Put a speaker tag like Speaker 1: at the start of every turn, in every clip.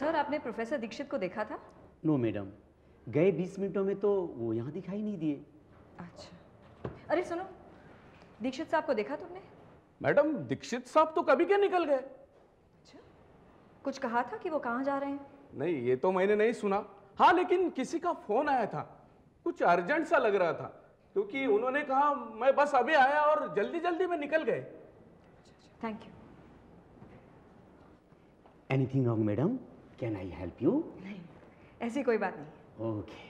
Speaker 1: Sir, आपने professor Dixit को देखा था?
Speaker 2: नो मैडम, गए 20 मिनटों में तो वो यहाँ दिखाई नहीं दिए।
Speaker 1: अच्छा। अरे सुनो, दीक्षित साहब को देखा तुमने?
Speaker 3: मैडम, दीक्षित साहब तो कभी के निकल गए।
Speaker 1: अच्छा, कुछ कहा था कि वो कहाँ जा रहे हैं?
Speaker 3: नहीं, ये तो मैंने नहीं सुना। हाँ, लेकिन किसी का फोन आया था, कुछ अर्जेंट सा लग रहा था, क्योंकि उन्होंने कहा मैं बस अभी आया और जल्दी जल्दी में निकल गए।
Speaker 1: Thank you.
Speaker 2: Anything wrong madam? Can I help you?
Speaker 1: नहीं, ऐसी कोई बात नहीं।
Speaker 2: ओके।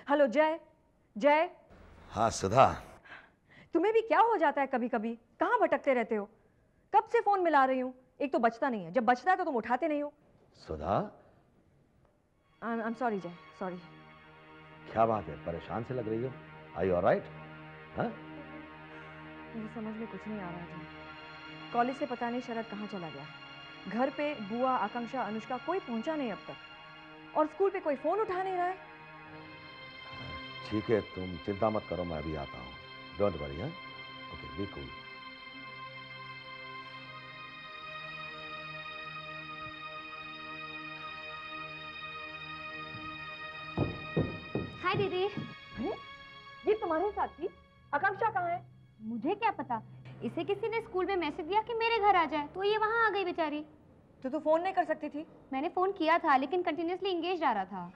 Speaker 1: हेलो जय। जय,
Speaker 4: हाँ सुधा।
Speaker 1: तुम्हें भी क्या हो जाता है कभी कभी? कहाँ भटकते रहते हो? कब से फोन मिला रही हूँ, एक तो बजता नहीं है, जब बजता है तो तुम उठाते नहीं हो।
Speaker 4: Sudha,
Speaker 1: I am sorry Jay, sorry.
Speaker 4: क्या बात है, परेशान से लग रही हो? Are you alright? हाँ?
Speaker 1: मेरी समझ में कुछ नहीं आ रहा जय। कॉलेज से पता नहीं शरद कहाँ चला गया। घर पे बुआ, आकांक्षा, अनुष्का कोई पहुंचा नहीं अब तक, और स्कूल पे कोई फोन उठा नहीं रहा है।
Speaker 4: ठीक है, तुम चिंता मत करो, मैं अभी आता हूँ। Don't worry. हाँ, ओके, बी कूल।
Speaker 5: हाय दीदी।
Speaker 1: अरे, ये तुम्हारे साथ थी? आकांक्षा कहाँ है?
Speaker 5: मुझे क्या पता, इसे किसी ने स्कूल में मैसेज दिया कि मेरे घर आ जाए, तो ये वहाँ आ गई बेचारी।
Speaker 1: तो तू फोन नहीं कर सकती थी?
Speaker 5: मैंने फोन किया था, लेकिन कंटिन्यूअसली एंगेज आ रहा था।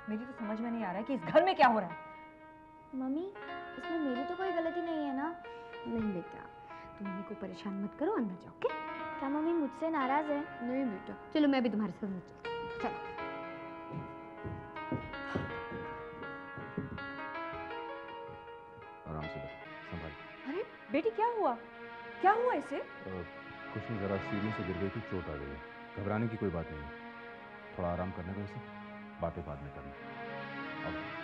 Speaker 1: मेरी तो समझ में नहीं आ रहा है कि इस घर में क्या हो रहा है।
Speaker 5: मम्मी, इसमें मेरी तो कोई गलती नहीं है ना? नहीं बेटा, तुम मम्मी को परेशान मत करो, अंदर जाओ। ओके? क्या मम्मी मुझसे नाराज है? नहीं बेटा। चलो मैं भी तुम्हारे साथ चलती हूँ। चलो।
Speaker 6: आराम से बैठ, संभाल।
Speaker 1: अरे बेटी, क्या हुआ? क्या हुआ इसे?
Speaker 6: कुछ नहीं, जरा सीढ़ियों से गिर गई थी, चोट आ गई है। घबराने की कोई बात नहीं है, थोड़ा आराम करने का, इसे बातें बाद में करना। आराम से।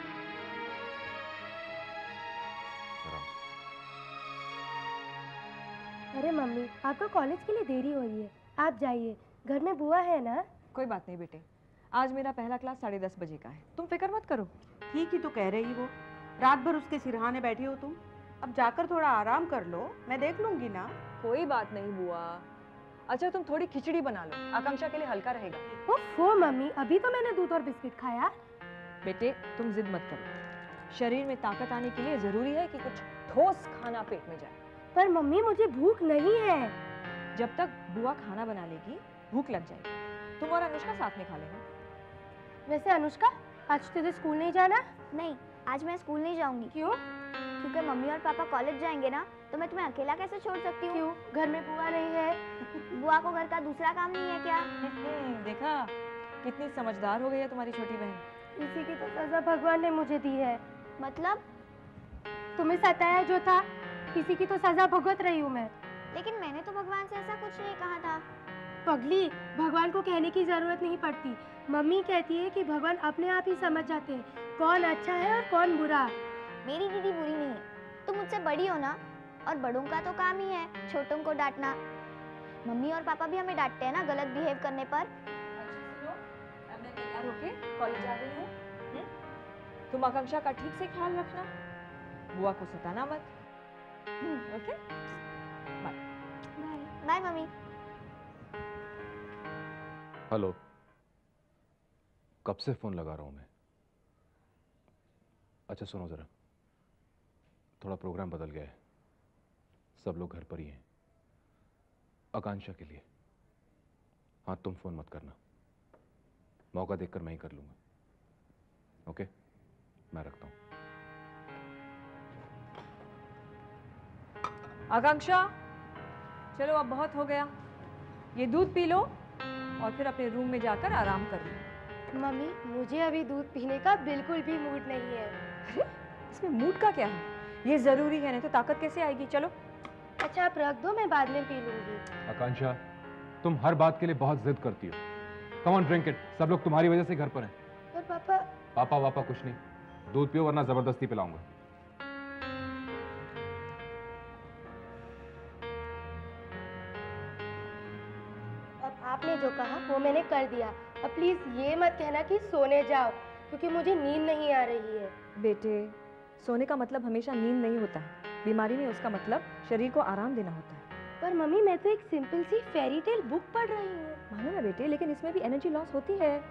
Speaker 7: अरे मम्मी, आपका कॉलेज के लिए देरी हो रही है, आप जाइए। घर में बुआ है ना?
Speaker 1: कोई बात नहीं बेटे, आज मेरा पहला क्लास 10:30 बजे का है, तुम फिक्र मत करो।
Speaker 8: ठीक ही तो कह रही वो, रात भर उसके सिरहाने बैठी हो तुम। अब जाकर थोड़ा आराम कर लो, मैं देख लूंगी ना।
Speaker 1: कोई बात नहीं बुआ। अच्छा, तुम थोड़ी खिचड़ी बना लो, आकांक्षा के लिए हल्का रहेगा।
Speaker 7: ओफो मम्मी, अभी तो मैंने दूध और बिस्किट खाया।
Speaker 1: बेटे, तुम जिद मत करो, शरीर में ताकत आने के लिए जरूरी है कि कुछ ठोस खाना पेट में जाए।
Speaker 7: पर मम्मी, मुझे भूख नहीं है।
Speaker 1: जब तक बुआ खाना बना लेगी, भूख लग जाएगी। तुम और अनुष्का साथ में खा लेना।
Speaker 7: वैसे अनुष्का, आज तुझे स्कूल नहीं जाना?
Speaker 5: नहीं, आज मैं स्कूल नहीं जाऊंगी।
Speaker 7: क्यों?
Speaker 5: क्योंकि मम्मी और पापा कॉलेज जाएंगे ना, तो मैं तुम्हें अकेला कैसे छोड़ सकती हूँ?
Speaker 7: क्यों? घर में बुआ नहीं है?
Speaker 5: बुआ को घर का दूसरा काम नहीं है क्या?
Speaker 1: देखा, कितनी समझदार हो गई है तुम्हारी छोटी बहन।
Speaker 7: इसी की तो सजा भगवान ने मुझे दी है।
Speaker 5: मतलब?
Speaker 7: तुम्हें सताया जो था, इसी की तो सजा भुगत रही हूँ मैं।
Speaker 5: लेकिन मैंने तो भगवान से ऐसा कुछ नहीं कहा था।
Speaker 7: पगली, भगवान को कहने की जरूरत नहीं पड़ती। मम्मी कहती है कि भगवान अपने आप ही समझ जाते हैं कौन अच्छा है और कौन बुरा।
Speaker 5: मेरी दीदी बुरी नहीं है, तुम मुझसे बड़ी हो ना, और बड़ों का तो काम ही है छोटों को डांटना। मम्मी और पापा भी हमें डांटते हैं ना गलत बिहेव करने पर।
Speaker 1: अच्छा सुनो, अब मैं तैयार होके कॉलेज जा रही हूँ। तुम आकांक्षा का ठीक से ख्याल रखना, बुआ को सताना मत। Okay, bye.
Speaker 5: Bye mummy.
Speaker 6: Hello, कब से फोन लगा रहा हूं मैं। अच्छा सुनो जरा, थोड़ा प्रोग्राम बदल गया है, सब लोग घर पर ही हैं, आकांक्षा के लिए। हाँ, तुम फोन मत करना, मौका देखकर मैं ही कर लूंगा। ओके, मैं रखता हूं।
Speaker 1: आकांक्षा, चलो अब बहुत हो गया, ये दूध पी लो और फिर अपने रूम में जाकर आराम कर लो।
Speaker 7: मम्मी, मुझे अभी दूध पीने का बिल्कुल भी मूड नहीं है।
Speaker 1: अरे, इसमें मूड का क्या है? ये जरूरी है, नहीं तो ताकत कैसे आएगी? चलो।
Speaker 7: अच्छा, आप रख दो, मैं बाद में पी लूंगी।
Speaker 6: आकांक्षा, तुम हर बात के लिए बहुत जिद करती हो। कम ऑन, ड्रिंक इट, सब लोग तुम्हारी वजह से घर पर हैं।
Speaker 7: पर पापा।
Speaker 6: पापा वापा कुछ नहीं, दूध पियो वरना जबरदस्ती पिलाऊंगा।
Speaker 7: जो कहा वो मैंने कर दिया। अब प्लीज ये मत कहना कि सोने जाओ, क्योंकि मुझे नींद नहीं आ रही है।
Speaker 1: बेटे, सोने का मतलब हमेशा नींद नहीं होता है। बीमारी में उसका मतलब शरीर को आराम देना होता है।
Speaker 7: पर मम्मी मैं तो एक सिंपल सी फेरी टेल बुक पढ़ रही हूँ।
Speaker 1: मानो ना बेटे, लेकिन इसमें भी एनर्जी लॉस होती है।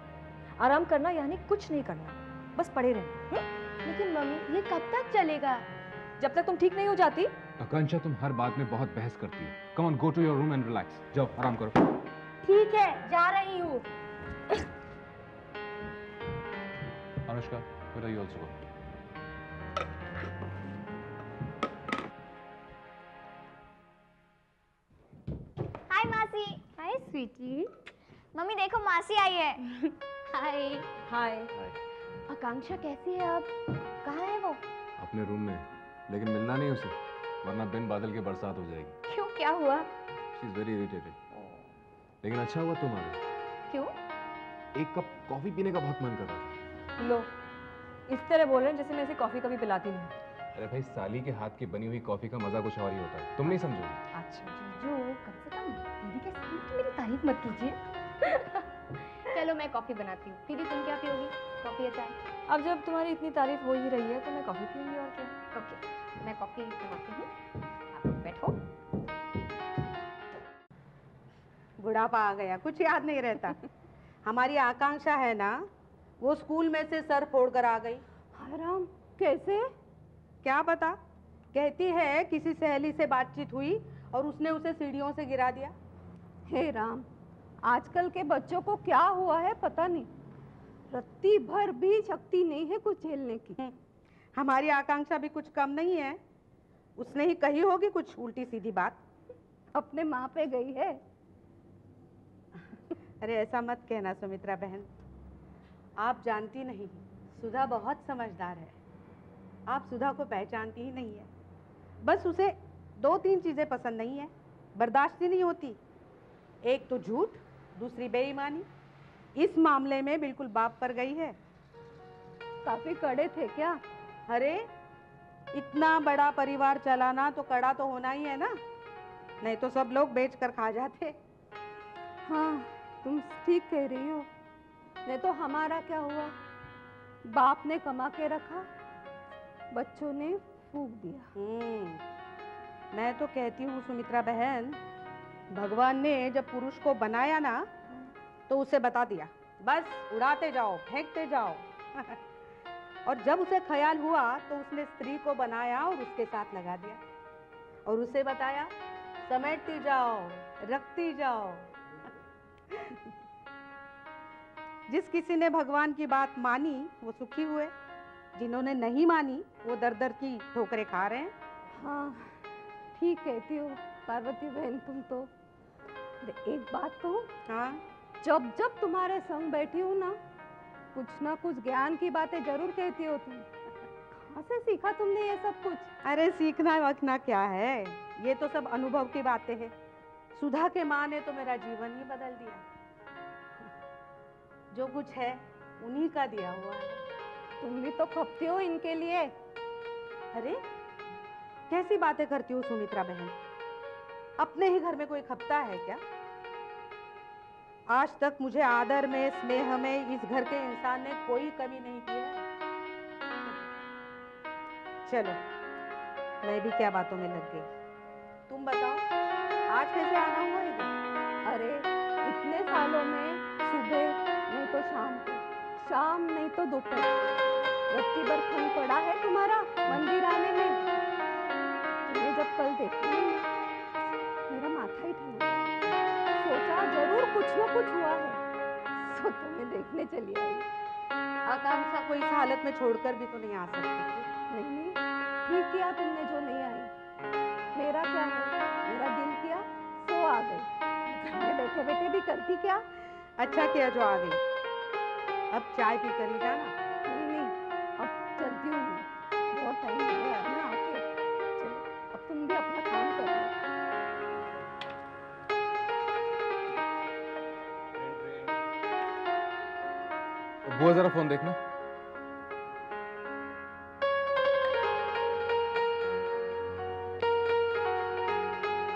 Speaker 1: आराम करना यानी कुछ नहीं करना, बस पड़े रहना।
Speaker 7: लेकिन मम्मी ये कब तक चलेगा?
Speaker 1: जब तक तुम ठीक नहीं हो जाती।
Speaker 6: आकांक्षा, तुम हर बात में बहुत बहस करती हो। Come on, go to your room and relax. जाओ आराम करो।
Speaker 7: ठीक है, जा रही हूँ।
Speaker 6: अनुष्का, बेटा यू आल्सो गो।
Speaker 5: हाय मासी। हाय स्वीटी। मम्मी देखो मासी आई है। हाय।
Speaker 1: हाय।
Speaker 7: आकांक्षा कैसी है अब? कहाँ है वो?
Speaker 6: अपने रूम में, लेकिन मिलना नहीं उसे, वरना बिन बादल के बरसात हो जाएगी।
Speaker 5: क्यों, क्या हुआ?
Speaker 6: She is very irritated. लेकिन अच्छा हुआ तुम आ गए।
Speaker 5: क्यों?
Speaker 6: एक कप कॉफी पीने का बहुत मन कर रहा था।
Speaker 1: लो, इस तरह बोल रहे हैं जैसे मैं इसे कॉफी कभी पिलाती नहीं।
Speaker 6: अरे भाई, साली के हाथ की बनी हुई कॉफी का मजा कुछ और ही होता है, तुम नहीं समझोगे।
Speaker 1: अच्छा।
Speaker 5: जो कम से कम दीदी के सामने मेरी तारीफ मत कीजिए। चलो मैं कॉफी बनाती हूँ। दीदी तुम क्या पियोगी, कॉफी या चाय?
Speaker 1: अब जब तुम्हारी इतनी तारीफ हो ही रही है तो मैं कॉफी पीऊंगी, और क्या।
Speaker 5: ओके, मैं कॉफी बनाती हूँ, आप बैठो।
Speaker 8: बुढ़ापा आ गया, कुछ याद नहीं रहता। हमारी आकांक्षा है ना, वो स्कूल में से सर फोड़ कर आ गई।
Speaker 7: हाय राम, कैसे?
Speaker 8: क्या पता, कहती है किसी सहेली से बातचीत हुई और उसने उसे सीढ़ियों से गिरा दिया।
Speaker 9: हे राम, आजकल के बच्चों को क्या हुआ है पता नहीं, रत्ती भर भी शक्ति नहीं है कुछ झेलने की।
Speaker 8: हमारी आकांक्षा भी कुछ कम नहीं है, उसने ही कही होगी कुछ उल्टी सीधी बात।
Speaker 9: अपने माँ पे गई है।
Speaker 8: अरे ऐसा मत कहना सुमित्रा बहन, आप जानती नहीं, सुधा बहुत समझदार है। आप सुधा को पहचानती ही नहीं है। बस उसे 2-3 चीजें पसंद नहीं है, बर्दाश्त ही नहीं होती। एक तो झूठ, दूसरी बेईमानी। इस मामले में बिल्कुल बाप पर गई है।
Speaker 9: काफी कड़े थे क्या?
Speaker 8: अरे इतना बड़ा परिवार चलाना तो कड़ा तो होना ही है ना, नहीं तो सब लोग बेच कर खा जाते।
Speaker 9: हाँ, तुम ठीक कह रही हो। नहीं तो हमारा क्या हुआ, बाप ने कमा के रखा, बच्चों ने फूंक दिया।
Speaker 8: मैं तो कहती हूँ सुमित्रा बहन, भगवान ने जब पुरुष को बनाया ना तो उसे बता दिया, बस उड़ाते जाओ, फेंकते जाओ। और जब उसे ख्याल हुआ तो उसने स्त्री को बनाया और उसके साथ लगा दिया, और उसे बताया समेटती जाओ, रखती जाओ। जिस किसी ने भगवान की बात मानी वो सुखी हुए, जिन्होंने नहीं मानी वो दर दर की ठोकरें खा रहे हैं।
Speaker 9: हाँ, ठीक कहती हो पार्वती बहन तुम तो। एक बात कहूँ?
Speaker 8: हाँ?
Speaker 9: जब जब तुम्हारे संग बैठी हूँ ना कुछ ज्ञान की बातें जरूर कहती हो तुम। कहाँ से सीखा तुमने ये सब कुछ?
Speaker 8: अरे सीखना वखना क्या है, ये तो सब अनुभव की बातें हैं। सुधा के माँ ने तो मेरा जीवन ही बदल दिया। जो कुछ है उन्हीं का दिया हुआ है।
Speaker 9: तुम भी तो खपती हो इनके लिए।
Speaker 8: अरे कैसी बातें करती हो सुमित्रा बहन, अपने ही घर में कोई खपता है क्या? आज तक मुझे आदर में, स्नेह में इस घर के इंसान ने कोई कमी नहीं की है। चलो मैं भी क्या बातों में लग गई। तुम बताओ आज कैसे आना हुआ इधर?
Speaker 9: अरे इतने सालों में सुबह नहीं तो शाम को, शाम नहीं तो दोपहर, रत्ती भर खन पड़ा है तुम्हारा मंदिर आने में। तुम्हें जब कल देखी मेरा माथा ही ठंडा, सोचा जरूर कुछ न कुछ हुआ है, सो तुम्हें देखने चली आई।
Speaker 8: आकांक्षा को इस हालत में छोड़कर भी तो नहीं आ सकती थी।
Speaker 9: नहीं, ठीक किया तुमने जो नहीं आई। मेरा क्या है, मेरा दिल किया सो आ गई। घर में बैठे बैठे भी करती क्या?
Speaker 8: अच्छा किया जो आ गई। अब चाय पी कर ही जाना।
Speaker 9: नहीं, अब चलती हूँ मैं, बहुत टाइम हो गया है ना आके। चलो अब तुम भी अपना काम कर लो।
Speaker 6: बुआ जरा फोन देखना।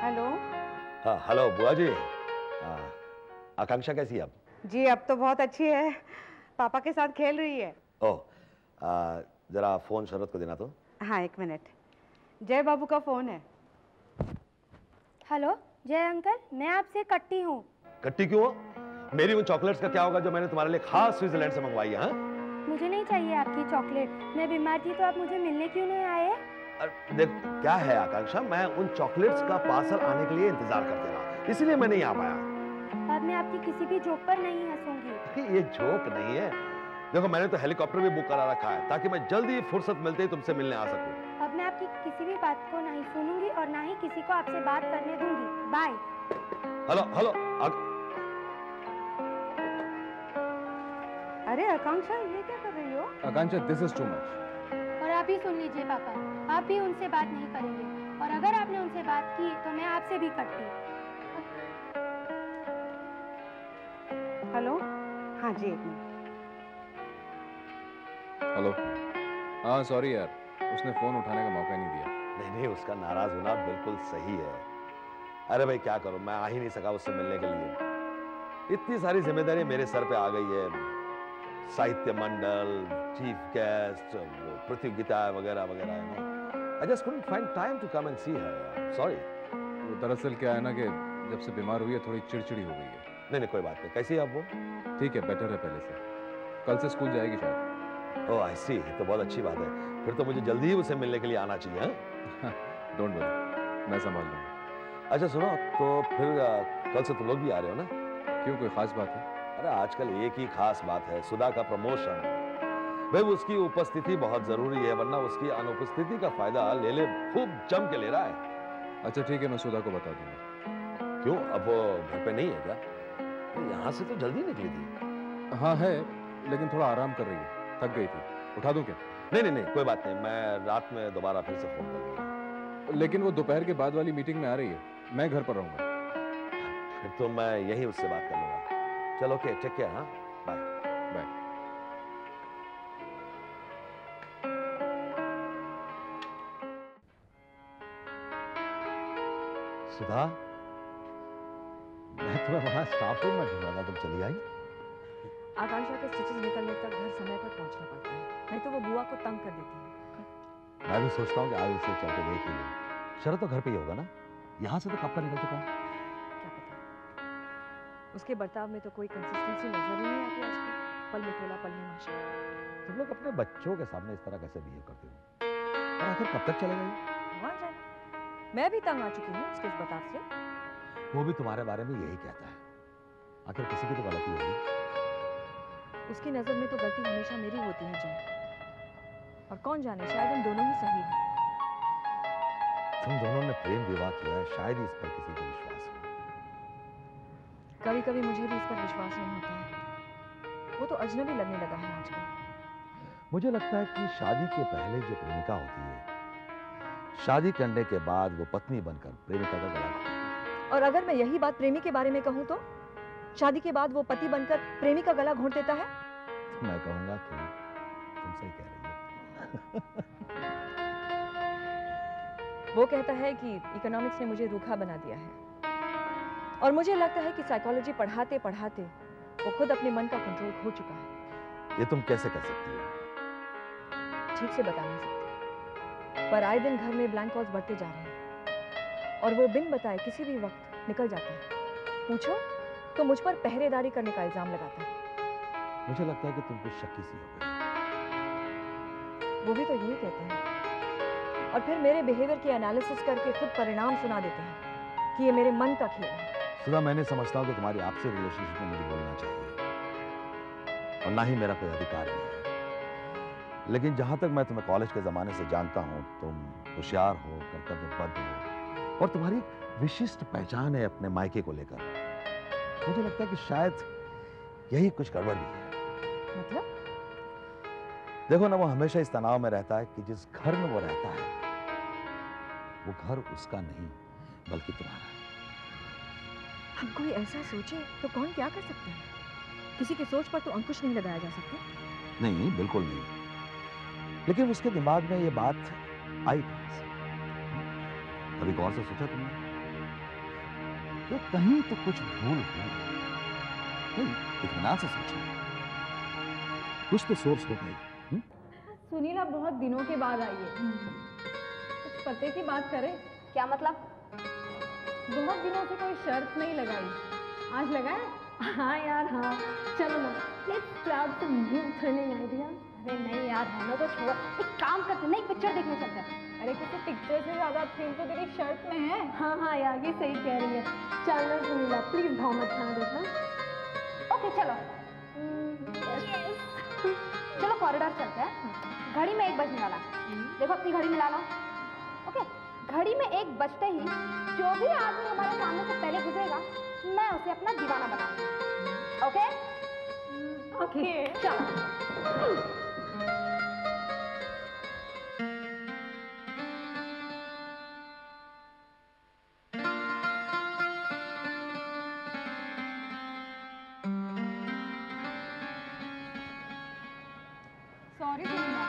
Speaker 8: हेलो।
Speaker 4: हाँ हेलो बुआ जी। हाँ आकांक्षा कैसी है अब?
Speaker 8: जी अब तो बहुत अच्छी है, पापा के साथ खेल रही है।
Speaker 4: ओह, जरा फोन शरद को देना तो।
Speaker 8: हाँ 1 मिनट, जय बाबू का फोन है।
Speaker 7: हेलो जय अंकल, मैं आपसे कट्टी हूँ।
Speaker 4: कट्टी क्यों हो? मेरी उन चॉकलेट्स का क्या होगा जो मैंने तुम्हारे लिए खास स्विट्जरलैंड से मंगवाई है?
Speaker 7: मुझे नहीं चाहिए आपकी चॉकलेट, मैं बीमार थी तो आप मुझे मिलने क्यों नहीं आए?
Speaker 4: अरे देखो क्या है आकांक्षा, मैं उन चॉकलेट्स का पार्सल आने के लिए इंतजार करते रहा, इसलिए मैं नहीं आ पाया।
Speaker 7: अब मैं आपकी किसी भी जोक पर नहीं हंसूंगी।
Speaker 4: ये जोक नहीं है। देखो मैंने तो हेलीकॉप्टर भी बुक करा रखा है ताकि मैं जल्दी फुर्सत मिलते ही तुमसे मिलने आ सकूं।
Speaker 7: अब मैं आपकी किसी भी बात को नहीं सुनूंगी और ना ही किसी को आपसे बात करने दूंगी। बाय।
Speaker 4: हेलो हेलो
Speaker 8: अरे आकांक्षा ये क्या कर रही हो?
Speaker 6: आकांक्षा दिस इज टू मच।
Speaker 7: और आप ही सुन लीजिए पापा, आप भी उनसे बात नहीं करेंगे और अगर आपने उनसे बात की तो मैं आपसे भी कटती।
Speaker 8: हेलो, हाँ जी 1 मिनट।
Speaker 6: हेलो, हाँ सॉरी यार, उसने फोन उठाने का मौका नहीं दिया।
Speaker 4: नहीं, उसका नाराज होना बिल्कुल सही है। अरे भाई क्या करूं, मैं आ ही नहीं सका उससे मिलने के लिए। इतनी सारी जिम्मेदारी मेरे सर पे आ गई है, साहित्य मंडल, चीफ गेस्ट, प्रतियोगिता वगैरह वगैरह। I just couldn't find time to come and see her. Sorry.
Speaker 6: वो दरअसल क्या है ना कि जब से बीमार हुई है थोड़ी चिड़चिड़ी हो गई है।
Speaker 4: नहीं कोई बात नहीं। कैसी है आप वो?
Speaker 6: ठीक है, बेटर है पहले से। कल से स्कूल जाएगी शायद।
Speaker 4: ओह आई सी, तो बहुत अच्छी बात है। फिर तो मुझे जल्दी ही उसे मिलने के लिए आना चाहिए।
Speaker 6: डोंट वरी, मैं संभाल लूंगा।
Speaker 4: अच्छा सुनो, तो फिर कल से तुम लोग भी आ रहे हो ना?
Speaker 6: क्यों, कोई खास बात है?
Speaker 4: अरे आजकल एक ही खास बात है, सुधा का प्रमोशन। भाई उसकी उपस्थिति बहुत जरूरी है, वरना उसकी अनुपस्थिति का फायदा ले खूब जम के ले रहा है।
Speaker 6: अच्छा ठीक है, मैं सुधा को बता दूंगा।
Speaker 4: क्यों, अब वो घर पे नहीं है क्या? यहाँ से तो जल्दी निकली थी।
Speaker 6: हाँ है, लेकिन थोड़ा आराम कर रही है, थक गई थी। उठा दूं क्या?
Speaker 4: नहीं कोई बात नहीं, मैं रात में दोबारा फिर से फोन करूंगा।
Speaker 6: लेकिन वो दोपहर के बाद वाली मीटिंग में आ रही है, मैं घर पर रहूंगा।
Speaker 4: फिर तो मैं यही उससे बात कर लूंगा। चलो ओके, टेक केयर। हाँ बाय
Speaker 6: बाय।
Speaker 4: सुधा, मैं तुम्हें वहां स्टाफ रूम में ढूंढ रहा था, तुम चली आई?
Speaker 1: आकांक्षा के स्टिचेस निकलने तक घर समय पर पहुंचना पड़ता है, नहीं तो वो बुआ को तंग कर देती है।
Speaker 4: मैं भी सोचता हूँ कि आज उसे चल के देख ही लूं। शरद तो घर पे ही होगा ना? यहाँ से तो कब का निकल चुका है।
Speaker 1: क्या पता, उसके बर्ताव में तो कोई कंसिस्टेंसी नजर ही नहीं आती आजकल। पल में टोला पल में माशा।
Speaker 4: तुम लोग अपने बच्चों के सामने इस तरह कैसे बिहेव करते हो? और आखिर कब तक चलेगा ये?
Speaker 1: भगवान जाने, मैं भी तंग आ चुकी हूँ उसके इस बर्ताव से।
Speaker 4: वो भी तुम्हारे बारे में यही कहता है। आखिर किसी की तो गलती होगी।
Speaker 1: उसकी नजर में तो गलती हमेशा मेरी होती है जय, और कौन जाने शायद हम दोनों ही सही हैं।
Speaker 4: तुम दोनों ने प्रेम विवाह किया है, शायद ही इस पर किसी को विश्वास हो।
Speaker 1: कभी कभी मुझे भी इस पर विश्वास नहीं होता है। वो तो अजनबी लगने लगा है आजकल।
Speaker 4: मुझे लगता है कि शादी के पहले जो प्रेमिका होती है, शादी करने के बाद वो पत्नी बनकर प्रेमिका का गला घोंटती है।
Speaker 1: और अगर मैं यही बात प्रेमी के बारे में कहूँ तो शादी के बाद वो पति बनकर प्रेमी का गला घोंट देता है।
Speaker 4: तो मैं कहूंगा कि तुम सही कह रही हो।
Speaker 1: वो कहता है कि इकोनॉमिक्स ने मुझे रूखा बना दिया है, और मुझे लगता है कि साइकोलॉजी पढ़ाते पढ़ाते वो खुद अपने मन का कंट्रोल खो चुका है।
Speaker 4: ये तुम कैसे कर सकती हो?
Speaker 1: ठीक से बता नहीं सकती, पर आए दिन घर में ब्लैंक कॉल्स बढ़ते जा रहे हैं, और वो बिन बताए किसी भी वक्त निकल जाता है। पूछो तो मुझ पर पहरेदारी करने का इल्जाम लगाता है।
Speaker 4: मुझे लगता है कि तुम कुछ शक्की सी हो गई।
Speaker 1: वो भी तो यही कहते हैं, और फिर मेरे बिहेवियर की एनालिसिस करके खुद परिणाम सुना देते हैं कि ये मेरे मन का खेल है।
Speaker 4: सुधा, मैं नहीं समझता हूँ कि तुम्हारी आपसी रिलेशनशिप में मुझे बोलना चाहिए, और ना ही मेरा कोई अधिकार भी है। लेकिन जहां तक मैं तुम्हें कॉलेज के जमाने से जानता हूँ, तुम होशियार हो, कर्तव्यबद्ध हो, और तुम्हारी विशिष्ट पहचान है अपने मायके को लेकर। मुझे लगता है कि शायद यही कुछ गड़बड़ भी है।
Speaker 1: मतलब?
Speaker 4: देखो ना, वो हमेशा इस तनाव में रहता है कि जिस घर में वो रहता है वो घर उसका नहीं बल्कि तुम्हारा है।
Speaker 1: अब कोई ऐसा सोचे तो कौन क्या कर सकता है? किसी की सोच पर तो अंकुश नहीं लगाया जा सकता।
Speaker 4: नहीं, बिल्कुल नहीं, लेकिन उसके दिमाग में ये बात आई कहां से? कभी गौर से सोचा तुमने कि कहीं तो कुछ भूल हुई? नहीं, इत्मीनान से सोचिए, कुछ तो सोर्स हो गई।
Speaker 1: सुनीला बहुत दिनों के बाद आई है, कुछ पते की बात करें।
Speaker 5: क्या मतलब?
Speaker 1: बहुत दिनों से कोई शर्त नहीं लगाई, आज लगाए?
Speaker 7: हाँ यार हाँ, चलो ना, let's start some new thrilling idea.
Speaker 5: अरे नहीं यार, रहने तो छोड़ो, एक काम करते, नई पिक्चर देखने चलते हैं।
Speaker 1: अरे किसी पिक्चर से ज्यादा थ्रिल तो तेरी शर्ट में है।
Speaker 7: हाँ हाँ यार, ये सही कह रही है। चलो सुनीला, प्लीज भाव मत खाना देखना।
Speaker 5: ओके चलो। चलो कॉरिडोर चलते हैं, घड़ी में 1 बजने वाला। देखो अपनी घड़ी मिला लो। ओके, घड़ी में 1 बजते ही जो भी आदमी हमारे सामने से पहले गुजरेगा, मैं उसे अपना दीवाना बनाऊंगी। ओके
Speaker 7: ओके
Speaker 5: चलो।
Speaker 1: सॉरी सुनीला,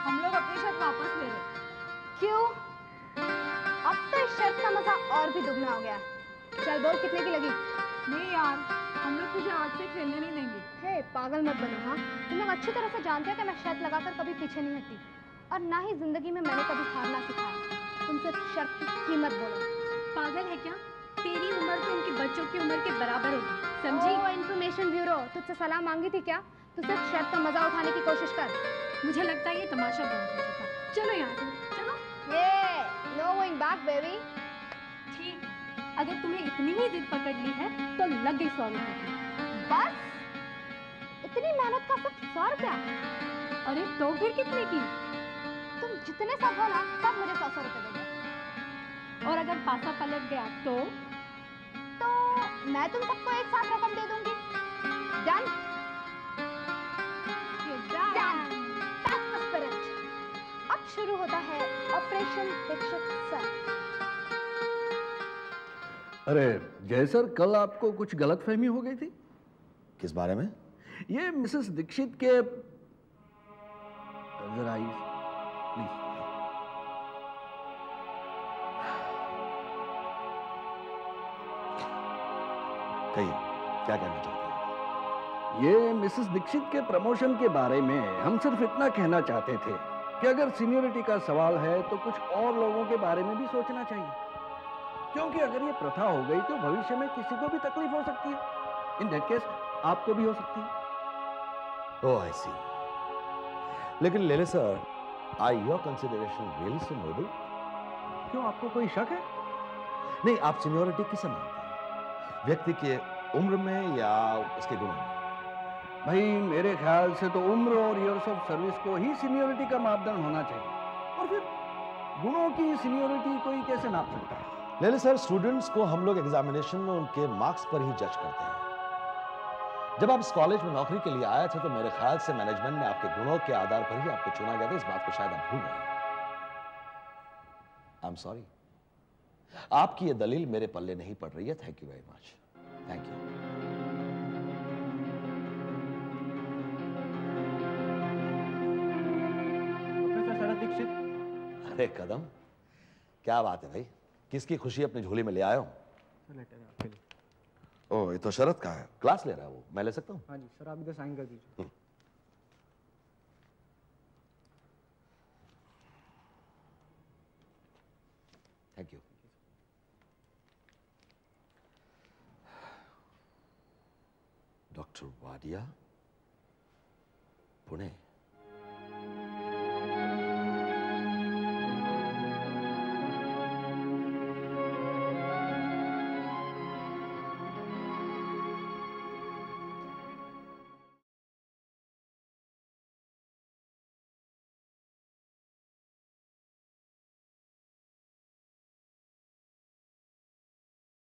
Speaker 1: हम लोग अपनी शर्ट वापस ले रहे।
Speaker 5: क्यों? अब तो इस शर्ट का मजा और भी दुगना हो गया। चल बोल, कितने की लगी?
Speaker 1: नहीं यार, हम लोग तुझे आज से खेलने नहीं देंगे।
Speaker 5: हे पागल मत बनो। हाँ, तुम लोग अच्छी तरह से जानते हो कि मैं शर्त लगाकर कभी पीछे नहीं हटती, और ना ही जिंदगी में मैंने कभी हारना सिखाया। तुम सिर्फ शर्त की कीमत बोलो।
Speaker 7: पागल है क्या? तेरी उम्र तो उनके बच्चों की उम्र के बराबर होगी, समझी?
Speaker 5: ओ इन्फॉर्मेशन ब्यूरो, तुझसे सलाह मांगी थी क्या? तू सिर्फ शर्त का मजा उठाने की कोशिश कर।
Speaker 7: मुझे लगता है ये तमाशा बहुत हो चुका। चलो यहाँ से, चलो।
Speaker 5: हे नो गोइंग बैक बेबी।
Speaker 7: ठीक है, अगर तुम्हें इतनी ही जिद पकड़ ली है तो लग गई 100 रुपये की।
Speaker 5: बस इतनी मेहनत का सिर्फ 100 रुपया?
Speaker 7: अरे तो फिर कितने की?
Speaker 5: तुम जितने सब हो ना, सब मुझे 100 रुपये दोगे।
Speaker 7: और अगर पासा पलट गया तो
Speaker 5: मैं तुम सबको एक साथ रकम दे दूंगी। डन? That's the spirit. अब शुरू होता है ऑपरेशन दीक्षित सर।
Speaker 10: अरे जय सर, कल आपको कुछ गलतफहमी हो गई थी।
Speaker 4: किस बारे में?
Speaker 10: ये मिसेस दीक्षित के, जरा प्लीज।
Speaker 4: कहिए, क्या कहना चाहते हैं?
Speaker 10: ये मिसेस दीक्षित के प्रमोशन के बारे में हम सिर्फ इतना कहना चाहते थे कि अगर सीनियरिटी का सवाल है तो कुछ और लोगों के बारे में भी सोचना चाहिए, क्योंकि अगर ये प्रथा हो गई तो भविष्य में किसी को भी तकलीफ हो सकती है। इन दैट केस आपको भी हो सकती है।
Speaker 4: ओह आई सी। लेकिन Lele sir, are your consideration really so noble?
Speaker 10: क्यों, आपको कोई शक है?
Speaker 4: नहीं, आप सीनियरिटी किसे मानते हैं? व्यक्ति के उम्र में या उसके गुणों में?
Speaker 10: भाई मेरे ख्याल से तो उम्र और इयर्स ऑफ सर्विस को ही सीनियरिटी का मापदंड होना चाहिए, और फिर गुणों की सीनियरिटी कोई कैसे नाप सकता है?
Speaker 4: लेले सर, स्टूडेंट्स को हम लोग एग्जामिनेशन में उनके मार्क्स पर ही जज करते हैं। जब आप इस कॉलेज में नौकरी के लिए आए थे तो मेरे ख्याल से मैनेजमेंट ने आपके गुणों के आधार पर ही आपको चुना गया था। इस बात को शायद आप भूल गए। आई एम सॉरी, आपकी ये दलील मेरे पल्ले नहीं पड़ रही है। Thank you very much. Thank you.
Speaker 2: Professor Sharad Dikshit.
Speaker 4: अरे कदम, क्या बात है भाई, किसकी खुशी अपनी झोली में ले आए हो?
Speaker 2: लेटर है आपके लिए।
Speaker 4: ओह, ये तो शरद का है। क्लास ले रहा है वो, मैं ले सकता हूँ?
Speaker 2: हाँ जी सर, आप इधर साइन कर दीजिए।
Speaker 4: Thank you. Doctor Wadia, Pune.